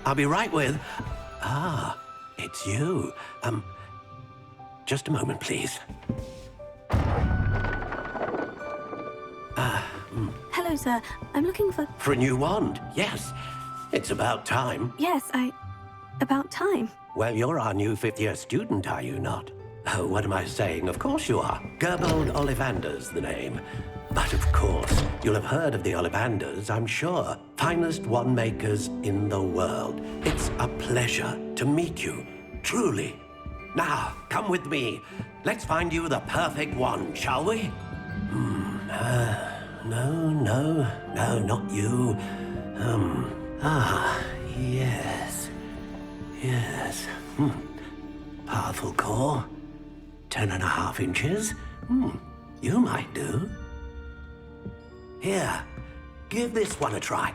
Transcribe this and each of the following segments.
I'll be right with... Ah, it's you. Just a moment, please. Hello, sir. I'm looking for... For a new wand, yes. It's about time. Yes, about time. Well, you're our new fifth-year student, are you not? Oh, what am I saying? Of course you are. Gerbold Ollivanders, the name. But of course, you'll have heard of the Ollivanders, I'm sure. Finest wand makers in the world. It's a pleasure to meet you, truly. Now, come with me. Let's find you the perfect wand, shall we? No, not you. Yes. Powerful core. 10.5 inches. You might do. Here, give this one a try.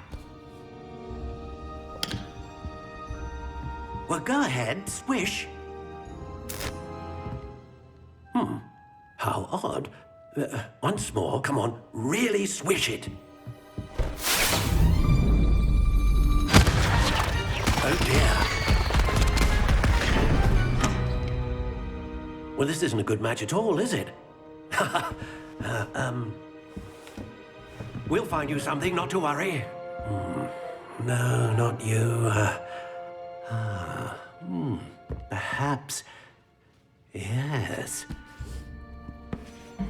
Well, go ahead, swish. How odd. Once more, come on, really swish it. Oh dear. Well, this isn't a good match at all, is it? We'll find you something, not to worry. No, not you. Perhaps... Yes.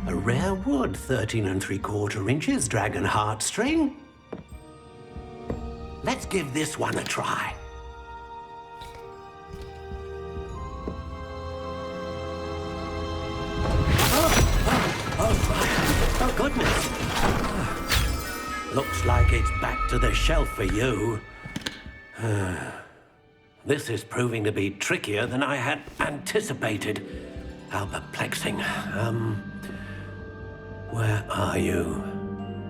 A rare wood, 13 3/4 inches, dragon heartstring. Let's give this one a try. Oh, goodness. Looks like it's back to the shelf for you. This is proving to be trickier than I had anticipated. How perplexing. Where are you?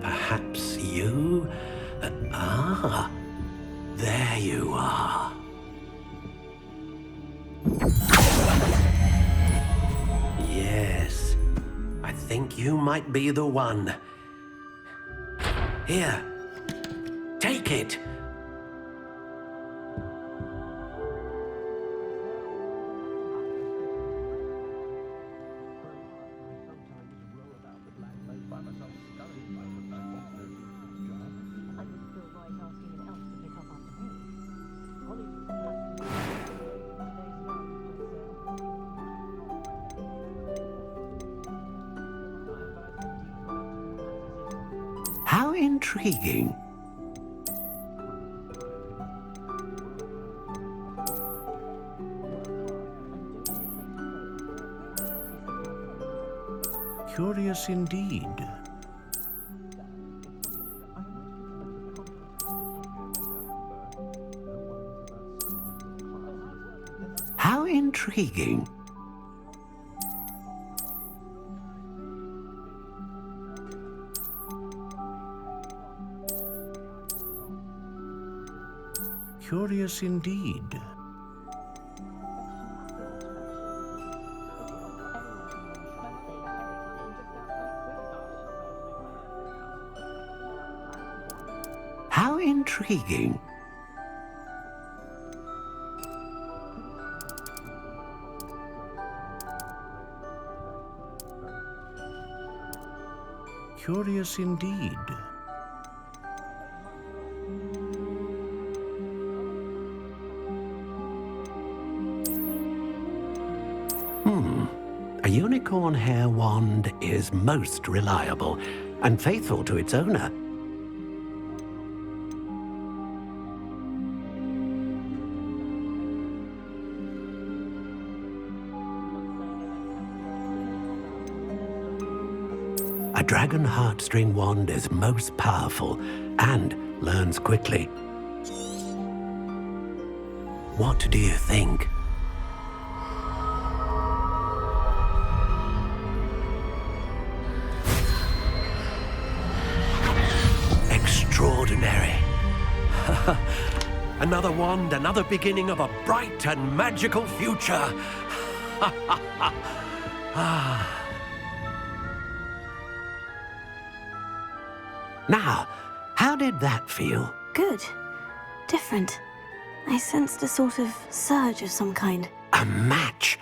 Perhaps you? There you are. Yes, I think you might be the one. Here, take it. How intriguing. Curious indeed. How intriguing. Curious indeed. How intriguing. Curious indeed. A unicorn hair wand is most reliable and faithful to its owner. A dragon heartstring wand is most powerful and learns quickly. What do you think? Extraordinary. Another wand, another beginning of a bright and magical future. Now, how did that feel? Good. Different. I sensed a sort of surge of some kind. A match?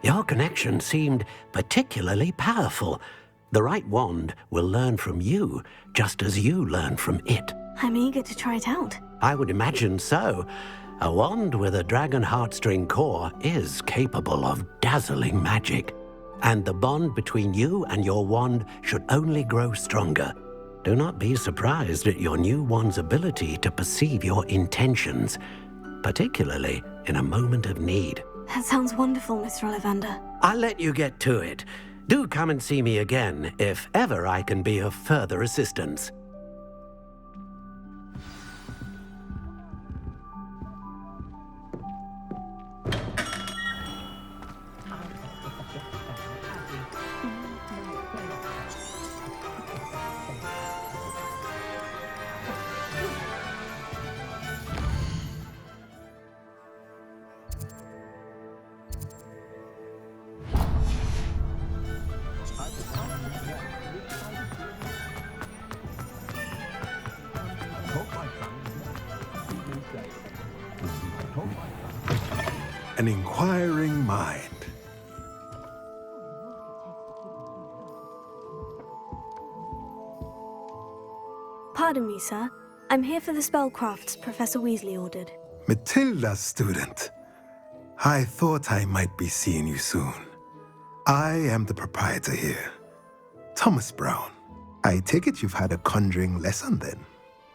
Your connection seemed particularly powerful. The right wand will learn from you, just as you learn from it. I'm eager to try it out. I would imagine so. A wand with a dragon heartstring core is capable of dazzling magic. And the bond between you and your wand should only grow stronger. Do not be surprised at your new wand's ability to perceive your intentions, particularly in a moment of need. That sounds wonderful, Mr. Ollivander. I'll let you get to it. Do come and see me again if ever I can be of further assistance. An inquiring mind. Pardon me, sir. I'm here for the spellcrafts Professor Weasley ordered. Matilda's student. I thought I might be seeing you soon. I am the proprietor here, Thomas Brown. I take it you've had a conjuring lesson then?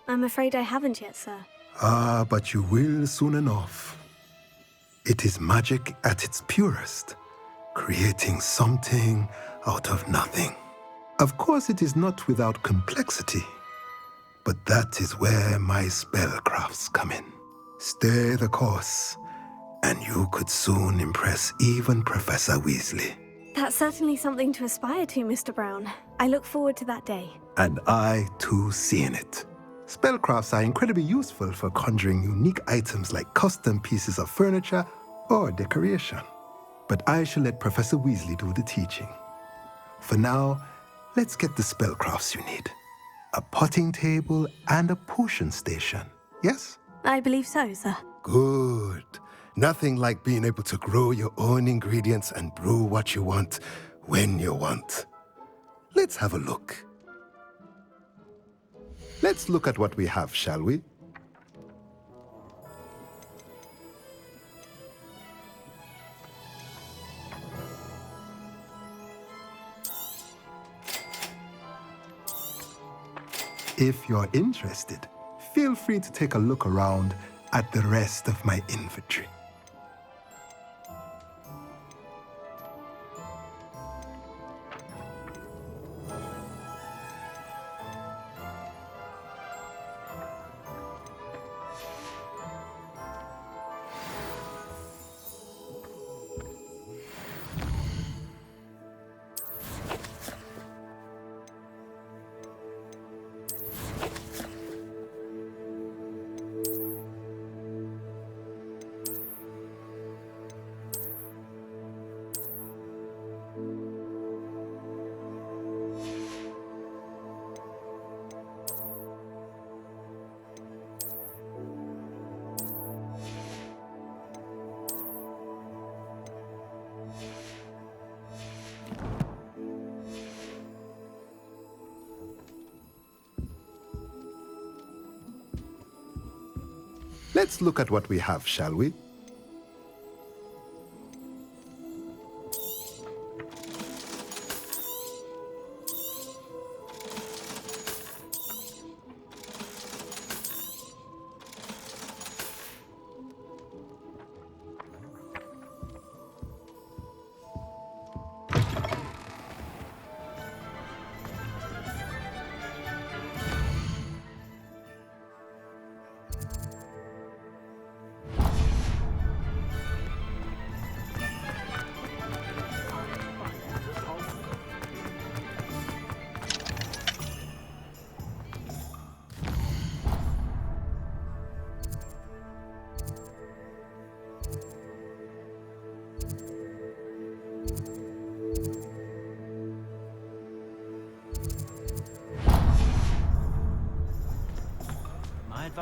I'm afraid I haven't yet, sir. Ah, but you will soon enough. It is magic at its purest, creating something out of nothing. Of course, it is not without complexity, but that is where my spellcrafts come in. Stay the course, and you could soon impress even Professor Weasley. That's certainly something to aspire to, Mr. Brown. I look forward to that day. And I, too, seeing it. Spellcrafts are incredibly useful for conjuring unique items like custom pieces of furniture or decoration. But I shall let Professor Weasley do the teaching. For now, let's get the spellcrafts you need. A potting table and a potion station, yes? I believe so, sir. Good. Nothing like being able to grow your own ingredients and brew what you want when you want. Let's have a look. Let's look at what we have, shall we? If you're interested, feel free to take a look around at the rest of my inventory. Let's look at what we have, shall we?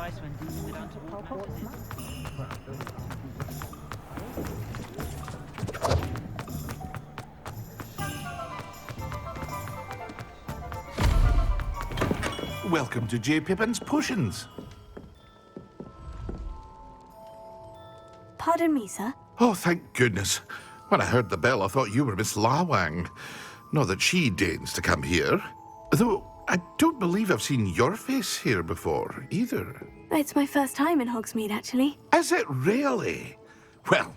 advice when dealing with untoward practices. Welcome to J. Pippin's Potions. Pardon me, sir. Oh, thank goodness. When I heard the bell, I thought you were Miss Lawang. Not that she deigns to come here. Though, I don't believe I've seen your face here before, either. It's my first time in Hogsmeade, actually. Is it really? Well,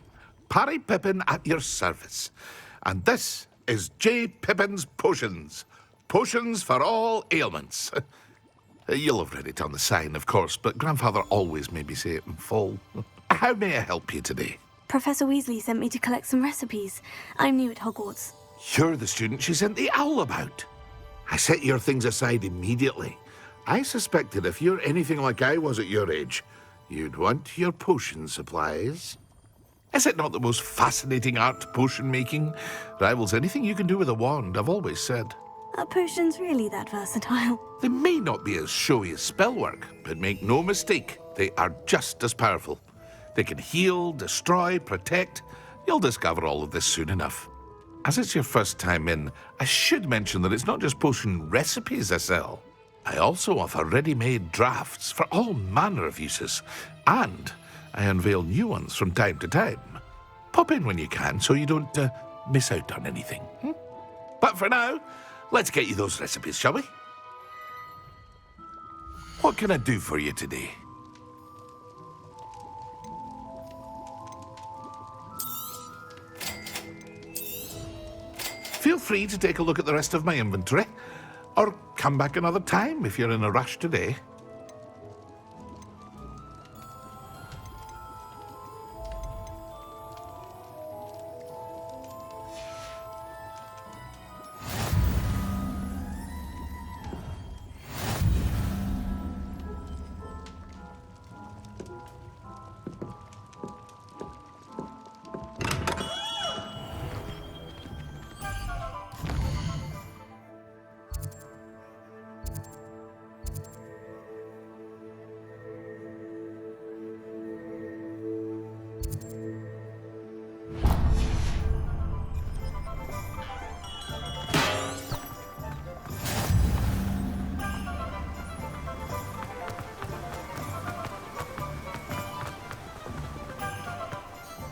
Parry Pippin at your service. And this is J. Pippin's Potions. Potions for all ailments. You'll have read it on the sign, of course, but Grandfather always made me say it in full. How may I help you today? Professor Weasley sent me to collect some recipes. I'm new at Hogwarts. You're the student she sent the owl about. I set your things aside immediately. I suspected if you're anything like I was at your age, you'd want your potion supplies. Is it not the most fascinating art, potion making? Rivals anything you can do with a wand, I've always said. Are potions really that versatile? They may not be as showy as spellwork, but make no mistake, they are just as powerful. They can heal, destroy, protect. You'll discover all of this soon enough. As it's your first time in, I should mention that it's not just potion recipes I sell. I also offer ready-made drafts for all manner of uses, and I unveil new ones from time to time. Pop in when you can so you don't miss out on anything. But for now, let's get you those recipes, shall we? What can I do for you today? Feel free to take a look at the rest of my inventory, or come back another time if you're in a rush today.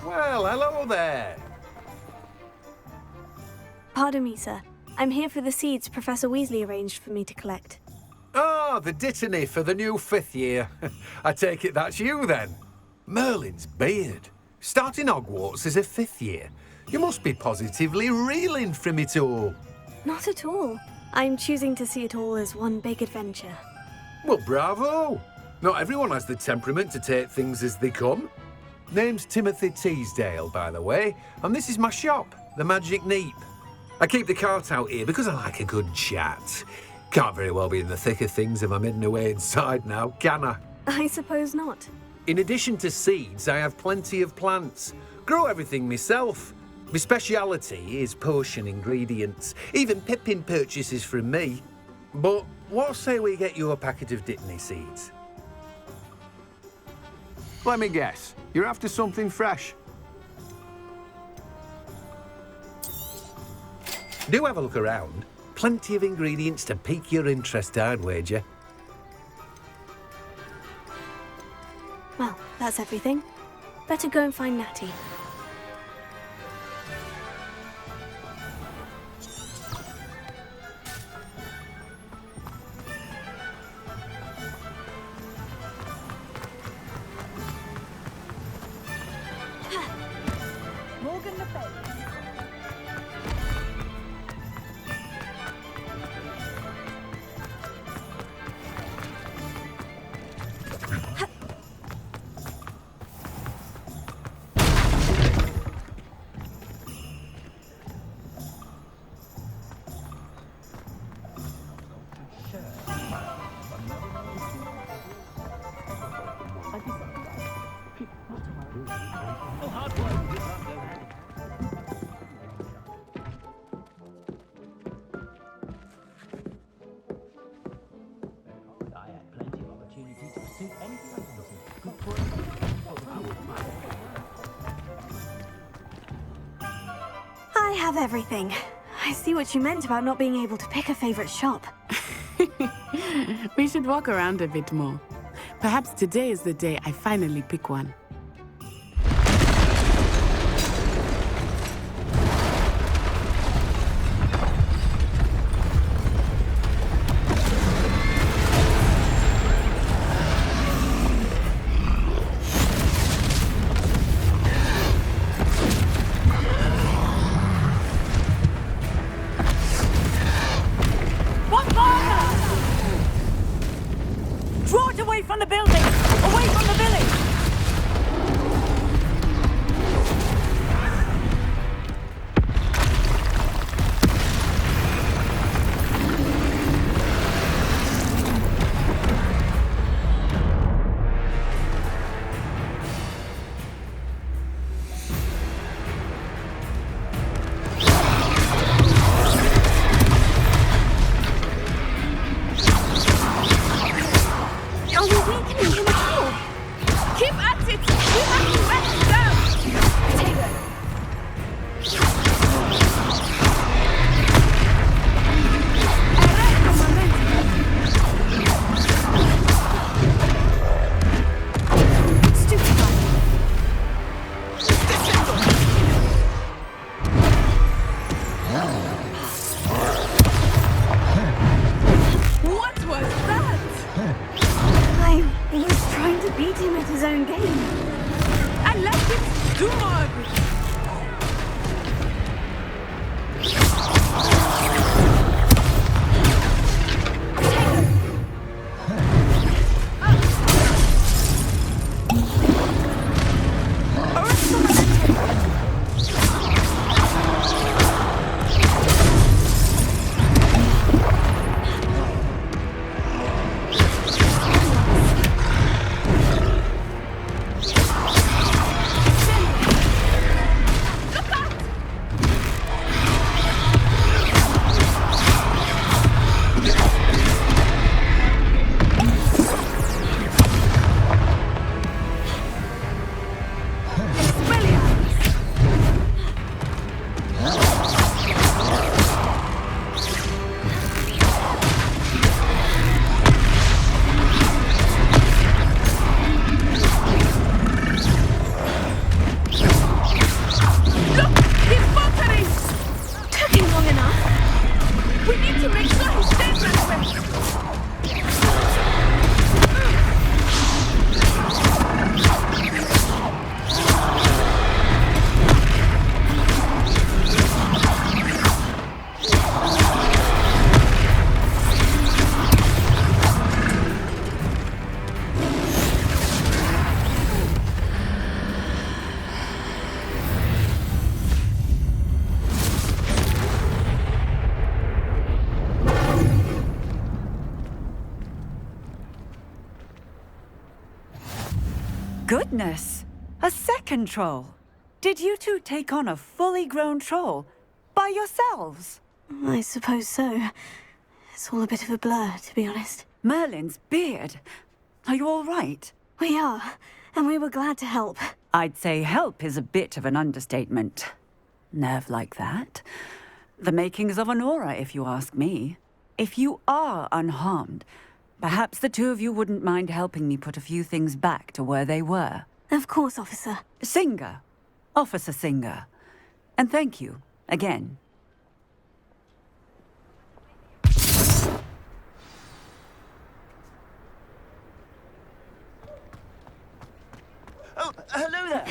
Well, hello there. Pardon me, sir. I'm here for the seeds Professor Weasley arranged for me to collect. Ah, the dittany for the new 5th year. I take it that's you, then. Merlin's beard. Starting Hogwarts as a 5th year. You must be positively reeling from it all. Not at all. I'm choosing to see it all as one big adventure. Well, bravo. Not everyone has the temperament to take things as they come. Name's Timothy Teasdale, by the way, and this is my shop, the Magic Neep. I keep the cart out here because I like a good chat. Can't very well be in the thick of things if I'm hidden away inside now, can I? I suppose not. In addition to seeds, I have plenty of plants. Grow everything myself. My speciality is potion ingredients. Even Pippin purchases from me. But what say we get you a packet of Dittany seeds? Let me guess. You're after something fresh. Do have a look around. Plenty of ingredients to pique your interest, I'd wager. Well, that's everything. Better go and find Natty. have everything. I see what you meant about not being able to pick a favorite shop. We should walk around a bit more. Perhaps today is the day I finally pick one. Goodness! A second troll! Did you two take on a fully grown troll by yourselves? I suppose so. It's all a bit of a blur, to be honest. Merlin's beard. Are you all right? We are, and we were glad to help. I'd say help is a bit of an understatement. Nerve like that. The makings of an aura, if you ask me. If you are unharmed, perhaps the two of you wouldn't mind helping me put a few things back to where they were. Of course, officer. Singer. Officer Singer. And thank you, again. Oh, hello there.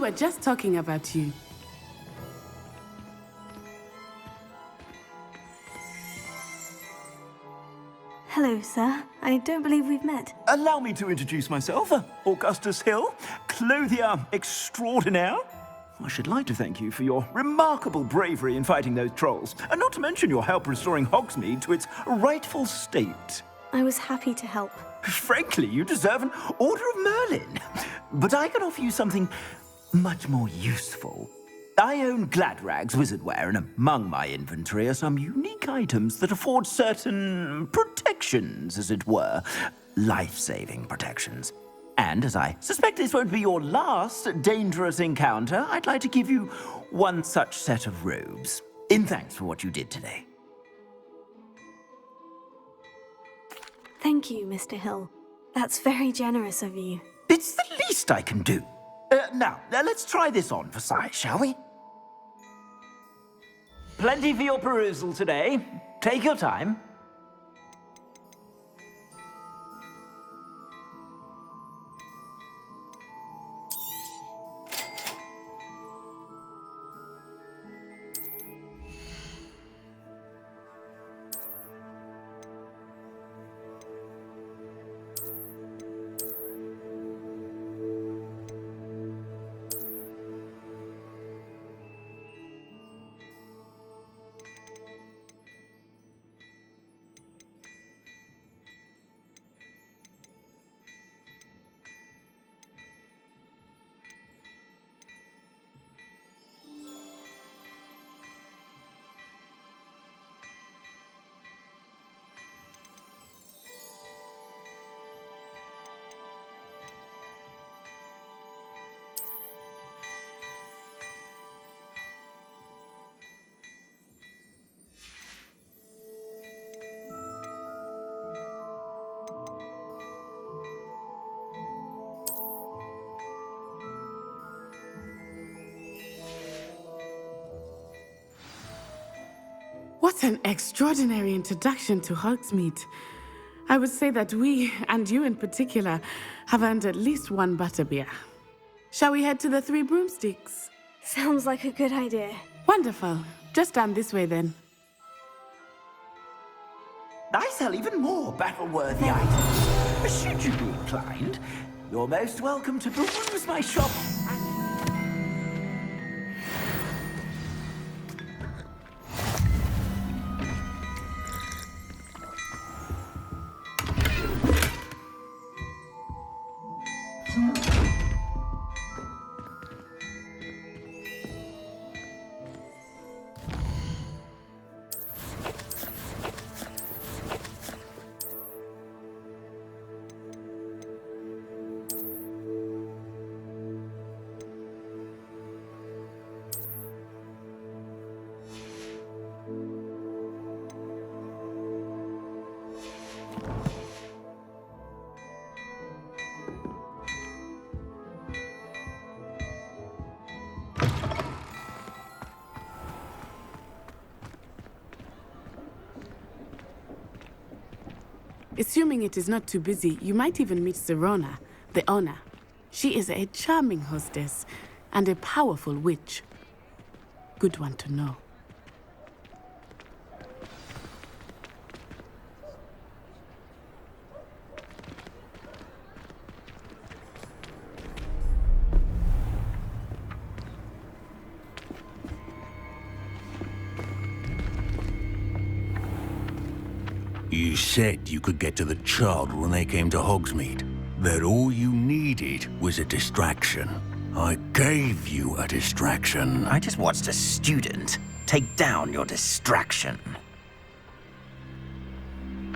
were just talking about you. Hello, sir. I don't believe we've met. Allow me to introduce myself. Augustus Hill, clothier extraordinaire. I should like to thank you for your remarkable bravery in fighting those trolls, and not to mention your help restoring Hogsmeade to its rightful state. I was happy to help. Frankly, you deserve an Order of Merlin. But I can offer you something much more useful. I own Gladrag's wizardware, and among my inventory are some unique items that afford certain protections, as it were. Life-saving protections. And as I suspect this won't be your last dangerous encounter, I'd like to give you one such set of robes, in thanks for what you did today. Thank you, Mr. Hill. That's very generous of you. It's the least I can do. Now, let's try this on for size, shall we? Plenty for your perusal today. Take your time. What an extraordinary introduction to Hogsmeade. I would say that we, and you in particular, have earned at least one butterbeer. Shall we head to the Three Broomsticks? Sounds like a good idea. Wonderful. Just down this way then. I sell even more battle-worthy items. Should you be inclined, you're most welcome to peruse my shop. Assuming it is not too busy, you might even meet Serona, the owner. She is a charming hostess and a powerful witch. Good one to know. You said you could get to the child when they came to Hogsmeade. That all you needed was a distraction. I gave you a distraction. I just watched a student take down your distraction.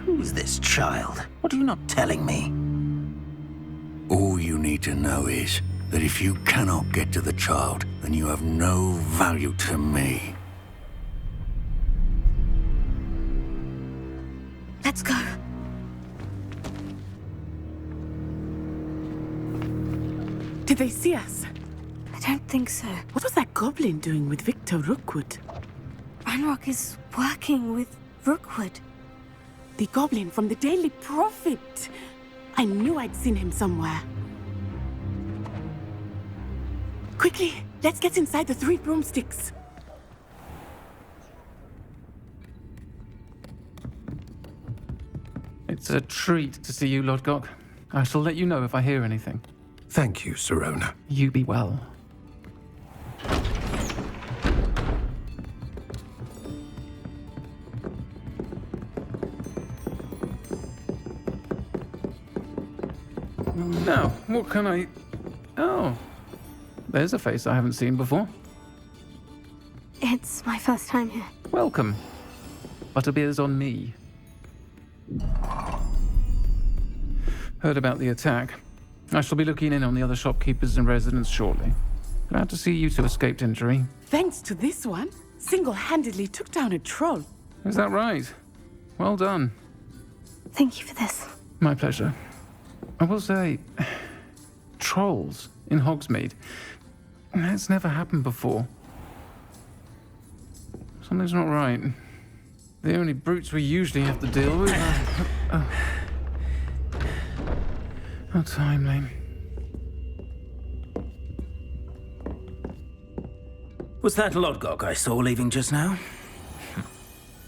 Who's this child? What are you not telling me? All you need to know is that if you cannot get to the child, then you have no value to me. Let's go. Did they see us? I don't think so. What was that goblin doing with Victor Rookwood? Ranrock is working with Rookwood. The goblin from the Daily Prophet. I knew I'd seen him somewhere. Quickly, let's get inside the 3 broomsticks. It's a treat to see you, Lodgok. I shall let you know if I hear anything. Thank you, Sirona. You be well. Now, what can I... Oh, there's a face I haven't seen before. It's my first time here. Welcome. Butterbeer's on me. Heard about the attack. I shall be looking in on the other shopkeepers and residents shortly. Glad to see you two escaped injury. Thanks to this one, single-handedly took down a troll. Is that right? Well done. Thank you for this. My pleasure. I will say, trolls in Hogsmeade. That's never happened before. Something's not right. The only brutes we usually have to deal with are... How timely. Was that Lodgok I saw leaving just now?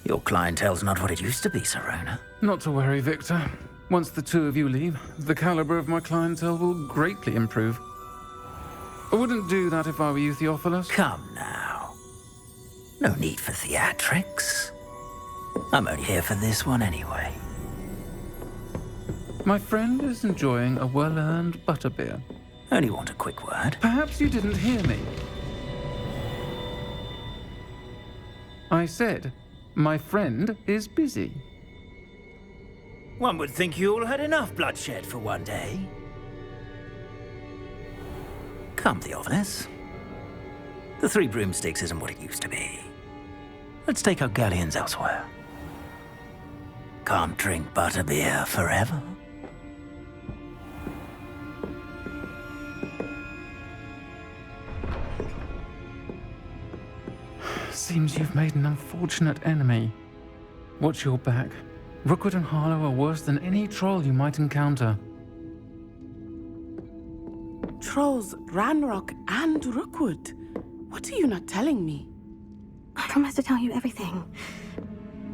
Your clientele's not what it used to be, Sirona. Not to worry, Victor. Once the two of you leave, the caliber of my clientele will greatly improve. I wouldn't do that if I were you, Theophilus. Come now. No need for theatrics. I'm only here for this one anyway. My friend is enjoying a well-earned butterbeer. Only want a quick word. Perhaps you didn't hear me. I said, my friend is busy. One would think you all had enough bloodshed for one day. Come, Theophilus. The 3 broomsticks isn't what it used to be. Let's take our galleons elsewhere. Can't drink butterbeer forever. Seems you've made an unfortunate enemy. Watch your back. Rookwood and Harlow are worse than any troll you might encounter. Trolls, Ranrock, and Rookwood. What are you not telling me? I promise to tell you everything.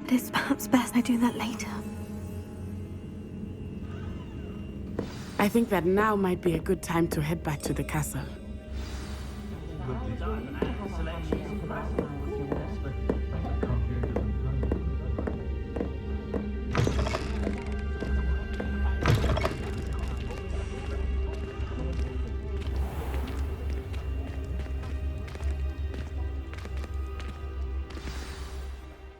But it's perhaps best I do that later. I think that now might be a good time to head back to the castle.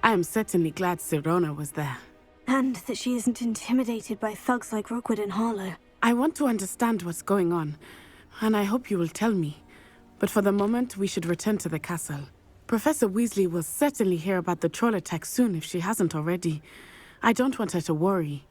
I am certainly glad Sirona was there. And that she isn't intimidated by thugs like Rookwood and Harlow. I want to understand what's going on, and I hope you will tell me. But for the moment, we should return to the castle. Professor Weasley will certainly hear about the troll attack soon if she hasn't already. I don't want her to worry.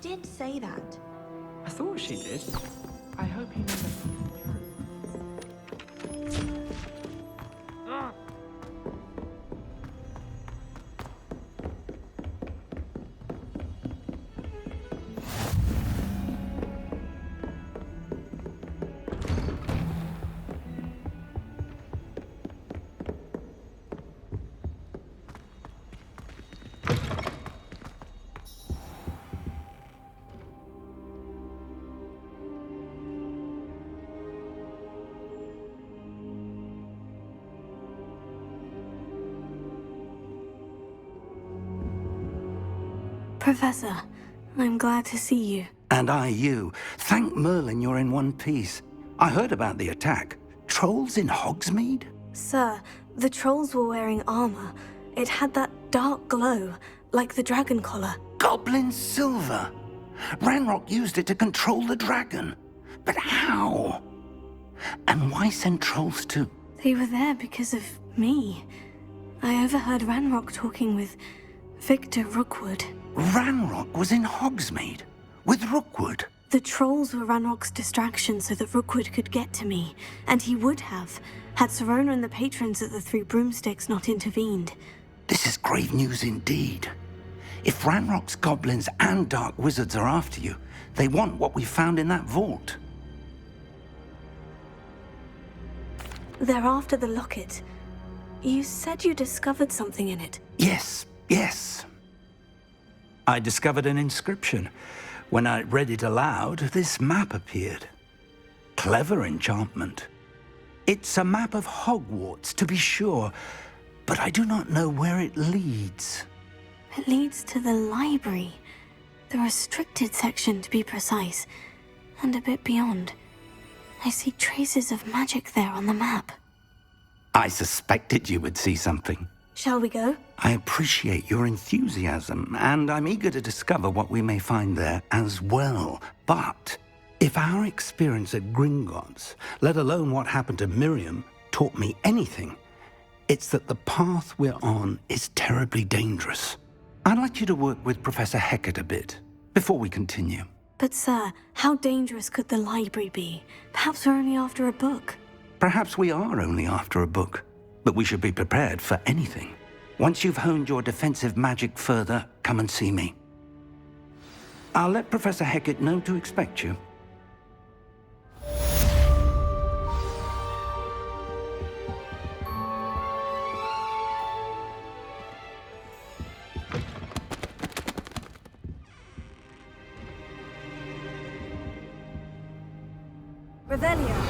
did say that. I thought she did. I hope he never through. Professor, I'm glad to see you. And I you. Thank Merlin you're in one piece. I heard about the attack. Trolls in Hogsmeade? Sir, the trolls were wearing armor. It had that dark glow, like the dragon collar. Goblin silver. Ranrock used it to control the dragon. But how? And why send trolls to... They were there because of me. I overheard Ranrock talking with Victor Rookwood. Ranrock was in Hogsmeade with Rookwood. The trolls were Ranrock's distraction so that Rookwood could get to me, and he would have, had Serona and the patrons at the Three Broomsticks not intervened. This is grave news indeed. If Ranrock's goblins and dark wizards are after you, they want what we found in that vault. They're after the locket. You said you discovered something in it. Yes. I discovered an inscription. When I read it aloud, this map appeared. Clever enchantment. It's a map of Hogwarts, to be sure, but I do not know where it leads. It leads to the library. The restricted section, to be precise. And a bit beyond. I see traces of magic there on the map. I suspected you would see something. Shall we go? I appreciate your enthusiasm, and I'm eager to discover what we may find there as well. But if our experience at Gringotts, let alone what happened to Miriam, taught me anything, it's that the path we're on is terribly dangerous. I'd like you to work with Professor Hecat a bit before we continue. But sir, how dangerous could the library be? Perhaps we're only after a book. Perhaps we are only after a book, but we should be prepared for anything. Once you've honed your defensive magic further, come and see me. I'll let Professor Hecat know to expect you. Revelio.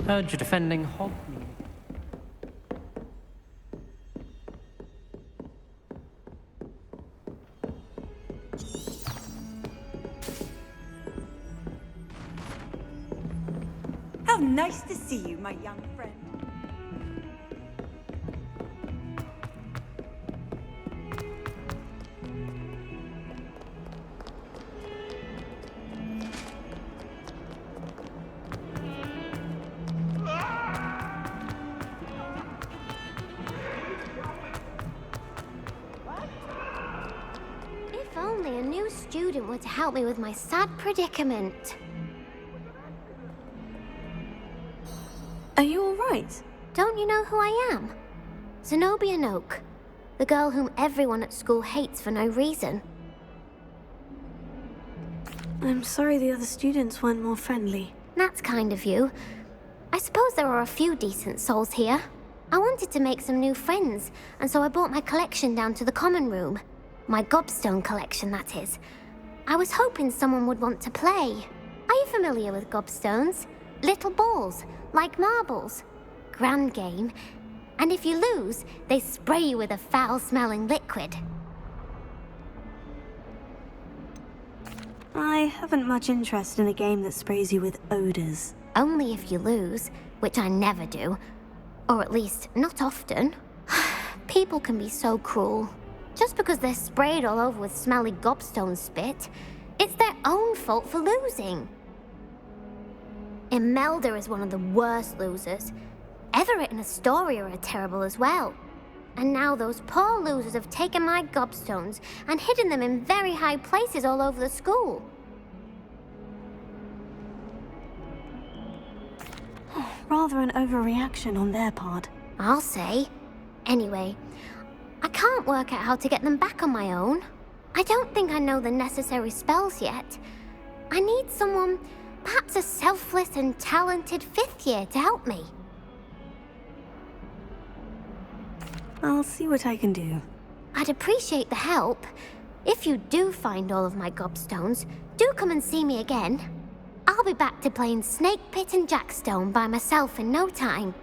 Heard you're defending Hogsmeade. How nice to see you, my young friend. student were to help me with my sad predicament. Are you alright? Don't you know who I am? Zenobia Noak, the girl whom everyone at school hates for no reason. I'm sorry the other students weren't more friendly. That's kind of you. I suppose there are a few decent souls here. I wanted to make some new friends, and so I brought my collection down to the common room. My gobstone collection, that is. I was hoping someone would want to play. Are you familiar with gobstones? Little balls, like marbles. Grand game. And if you lose, they spray you with a foul-smelling liquid. I haven't much interest in a game that sprays you with odors. Only if you lose, which I never do. Or at least, not often. People can be so cruel. Just because they're sprayed all over with smelly gobstone spit, it's their own fault for losing. Imelda is one of the worst losers. Everett and Astoria are terrible as well. And now those poor losers have taken my gobstones and hidden them in very high places all over the school. Rather an overreaction on their part. I'll say. Anyway, I can't work out how to get them back on my own. I don't think I know the necessary spells yet. I need someone, perhaps a selfless and talented 5th year to help me. I'll see what I can do. I'd appreciate the help. If you do find all of my gobstones, do come and see me again. I'll be back to playing Snake Pit and Jackstone by myself in no time.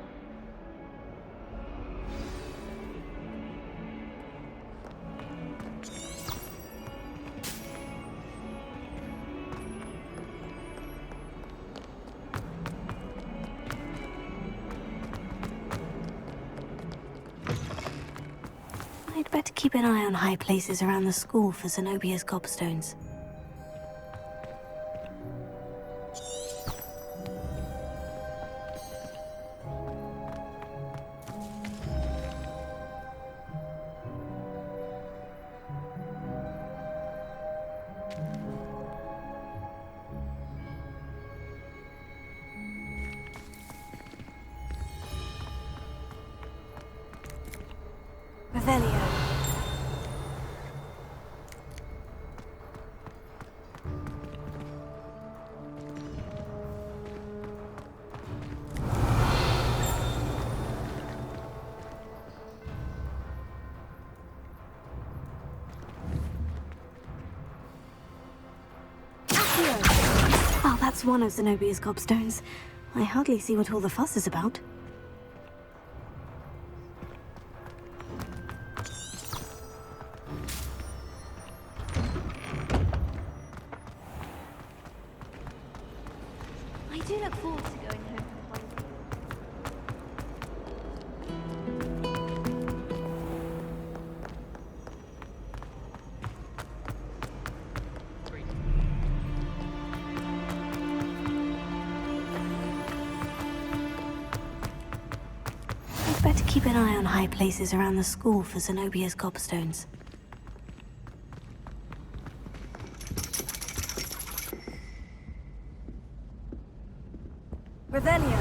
I'd better keep an eye on high places around the school for Zenobia's gobstones. Revelio. Oh, that's one of Zenobia's gobstones. I hardly see what all the fuss is about. I do look forward to going home from holiday. I'd better keep an eye on high places around the school for Zenobia's gobstones. Revelio.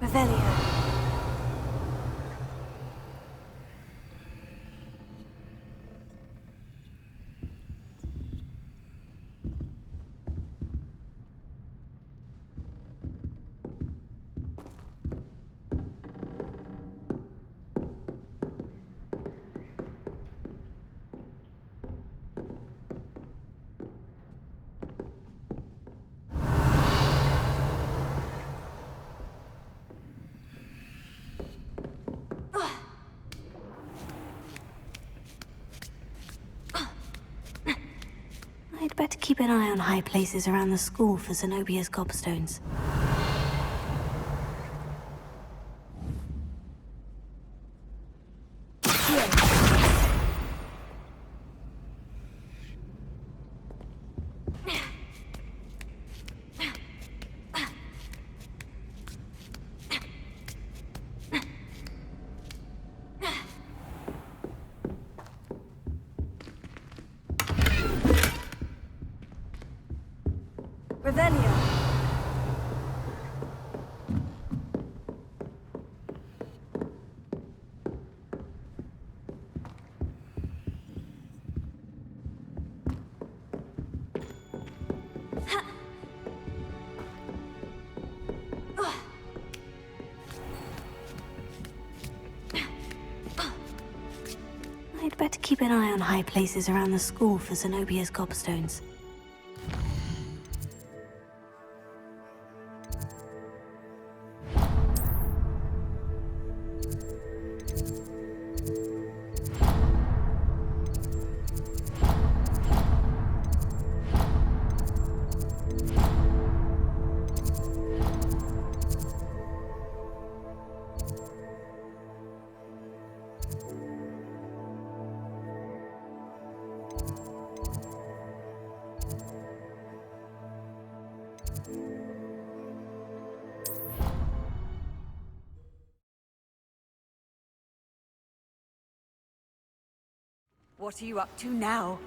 Revelio. keep an eye on high places around the school for Zenobia's gobstones. Revelio. I'd better keep an eye on high places around the school for Zenobia's gobstones. What are you up to now?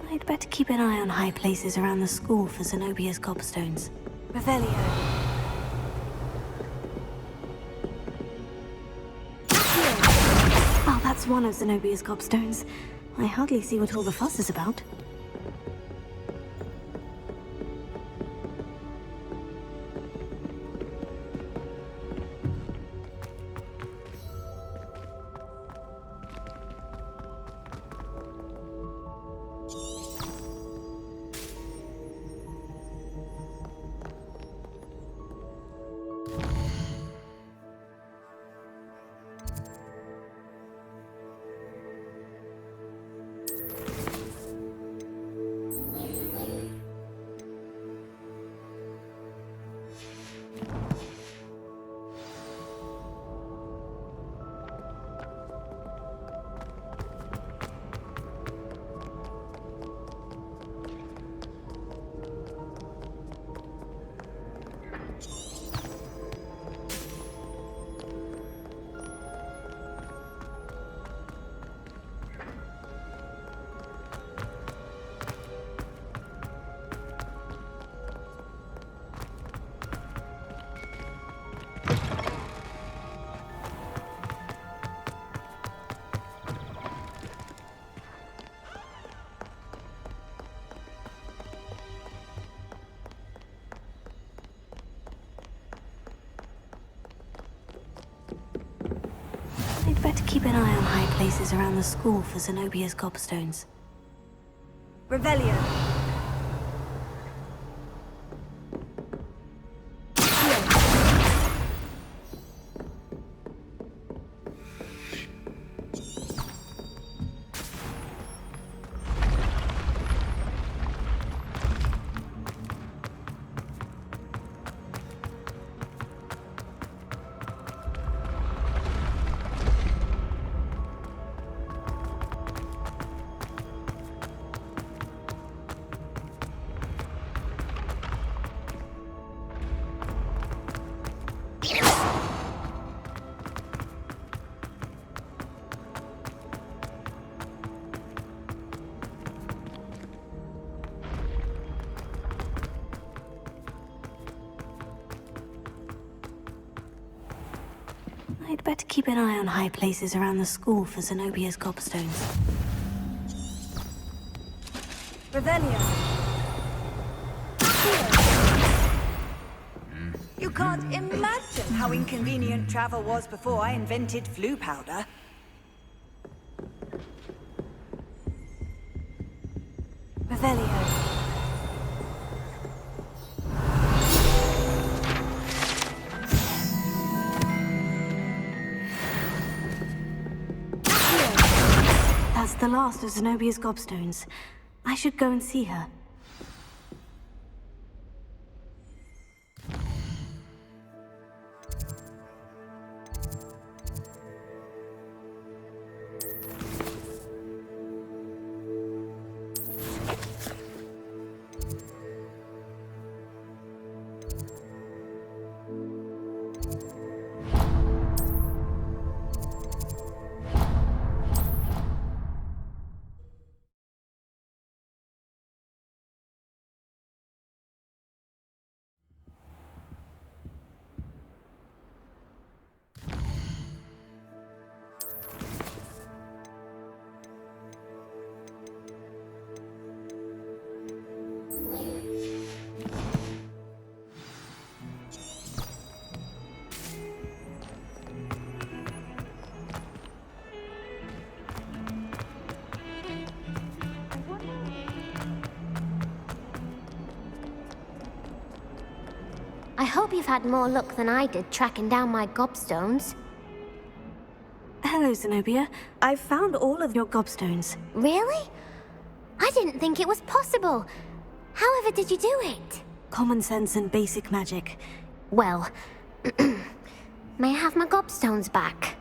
I'd better keep an eye on high places around the school for Zenobia's gobstones. Revelio. Oh, that's one of Zenobia's gobstones. I hardly see what all the fuss is about. I'd better keep an eye on high places around the school for Zenobia's gobstones. Revelio. I'd better keep an eye on high places around the school for Zenobia's gobstones. Revelio. You can't imagine how inconvenient travel was before I invented flu powder. Revelio. That's the last of Zenobia's gobstones. I should go and see her. I hope you've had more luck than I did tracking down my gobstones. Hello, Zenobia. I've found all of your gobstones. Really? I didn't think it was possible. However did you do it? Common sense and basic magic. Well, may I have my gobstones back?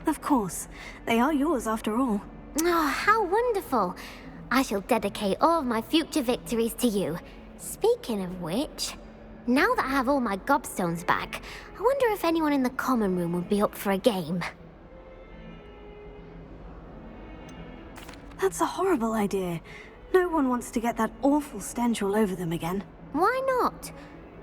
Of course. They are yours after all. Oh, how wonderful. I shall dedicate all of my future victories to you. Speaking of which, now that I have all my gobstones back, I wonder if anyone in the common room would be up for a game. That's a horrible idea. No one wants to get that awful stench all over them again. Why not?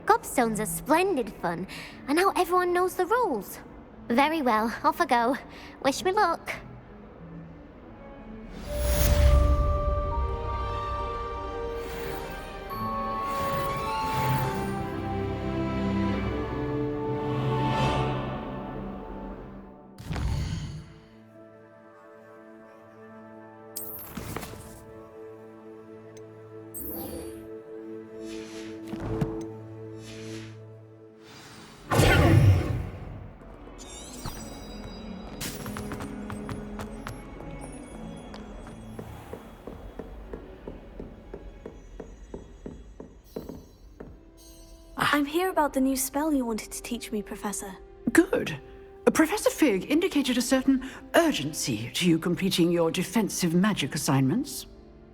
Gobstones are splendid fun, and now everyone knows the rules. Very well, off I go. Wish me luck. I'm here about the new spell you wanted to teach me, Professor. Good. Professor Fig indicated a certain urgency to you completing your defensive magic assignments.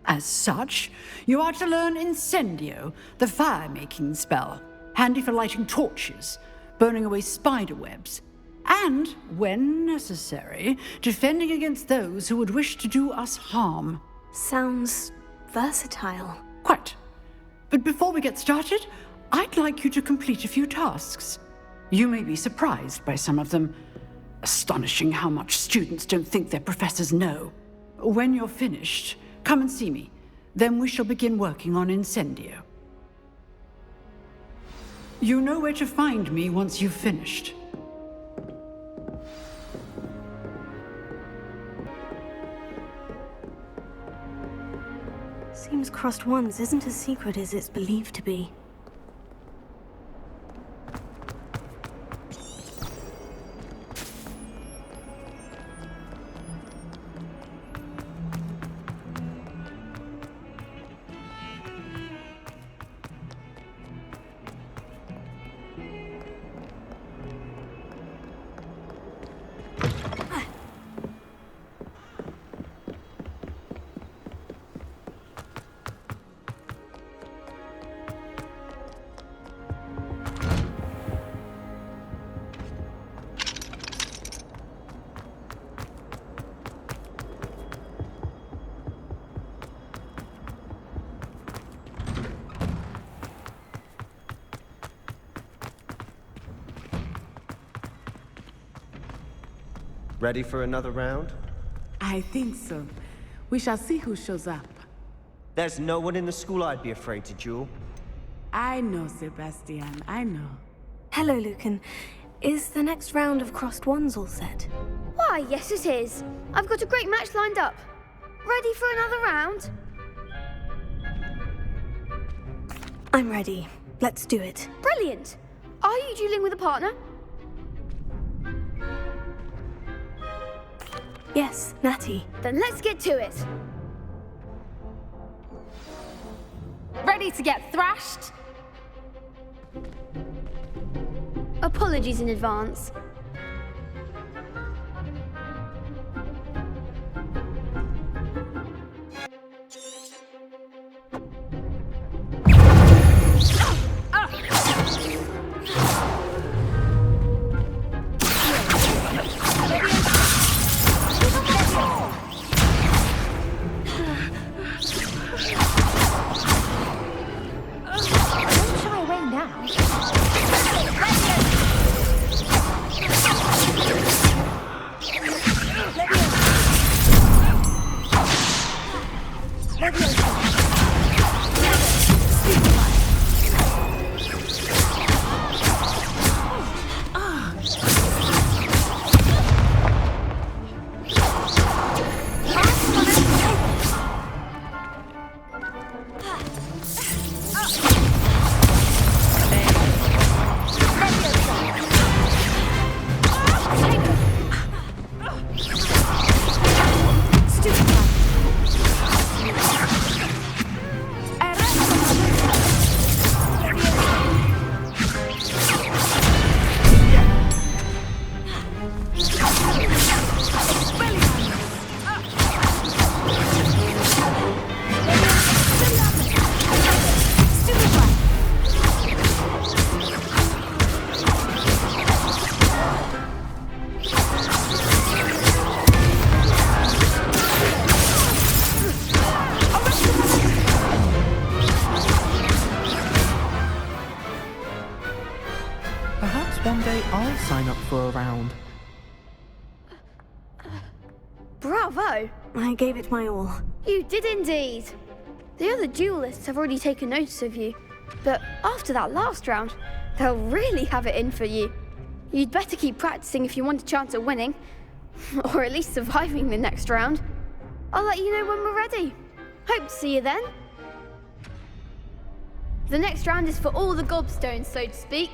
As such, you are to learn Incendio, the fire-making spell, handy for lighting torches, burning away spider webs, and, when necessary, defending against those who would wish to do us harm. Sounds versatile. Quite. But before we get started, I'd like you to complete a few tasks. You may be surprised by some of them. Astonishing how much students don't think their professors know. When you're finished, come and see me. Then we shall begin working on Incendio. You know where to find me once you've finished. Seems crossed ones isn't as secret as it's believed to be. Ready for another round? I think so. We shall see who shows up. There's no one in the school I'd be afraid to duel. I know, Sebastian, I know. Hello, Lucan. Is the next round of crossed wands all set? Why, yes it is. I've got a great match lined up. Ready for another round? I'm ready. Let's do it. Brilliant. Are you dueling with a partner? Yes, Natty. Then let's get to it. Ready to get thrashed? Apologies in advance. One day I'll sign up for a round. Bravo! I gave it my all. You did indeed. The other duelists have already taken notice of you, but after that last round, they'll really have it in for you. You'd better keep practicing if you want a chance at winning, or at least surviving the next round. I'll let you know when we're ready. Hope to see you then. The next round is for all the gobstones, so to speak.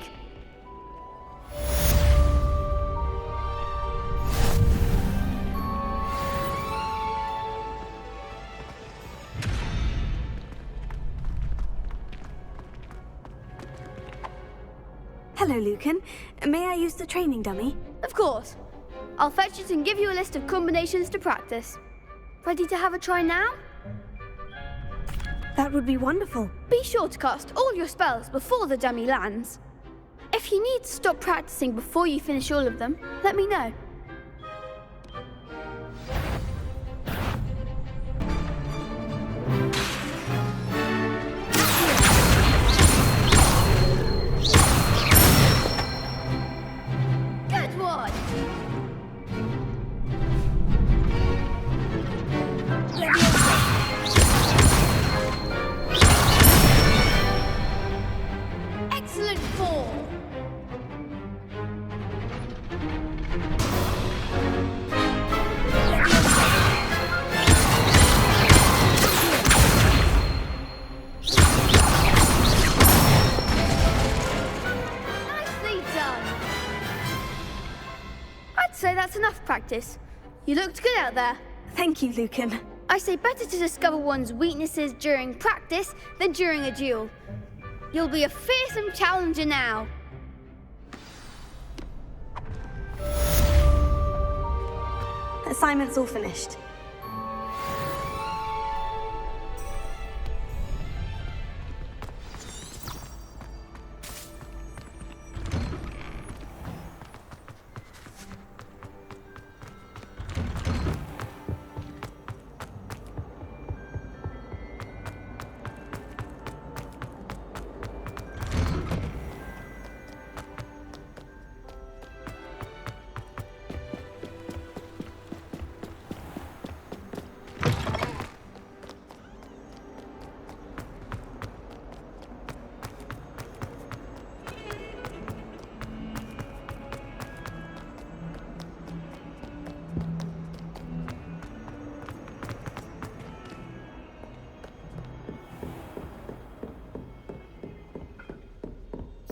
Hello, Lucan. May I use the training dummy? Of course. I'll fetch it and give you a list of combinations to practice. Ready to have a try now? That would be wonderful. Be sure to cast all your spells before the dummy lands. If you need to stop practicing before you finish all of them, let me know. Good one! Excellent fall! Nicely done! I'd say that's enough practice. You looked good out there. Thank you, Lucan. I say better to discover one's weaknesses during practice than during a duel. You'll be a fearsome challenger now. Assignment's all finished.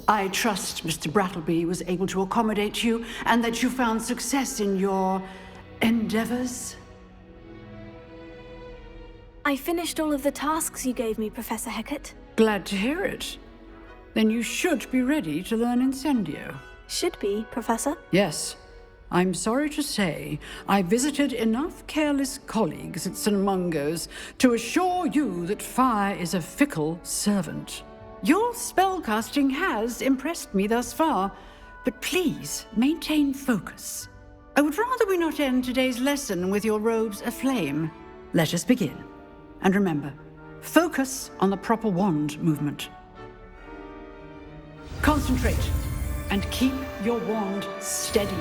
I trust Mr. Brattleby was able to accommodate you and that you found success in your endeavors. I finished all of the tasks you gave me, Professor Hecat. Glad to hear it. Then you should be ready to learn Incendio. Should be, Professor? Yes. I'm sorry to say, I visited enough careless colleagues at St. Mungo's to assure you that fire is a fickle servant. Your spellcasting has impressed me thus far, but please maintain focus. I would rather we not end today's lesson with your robes aflame. Let us begin. And remember, focus on the proper wand movement. Concentrate and keep your wand steady.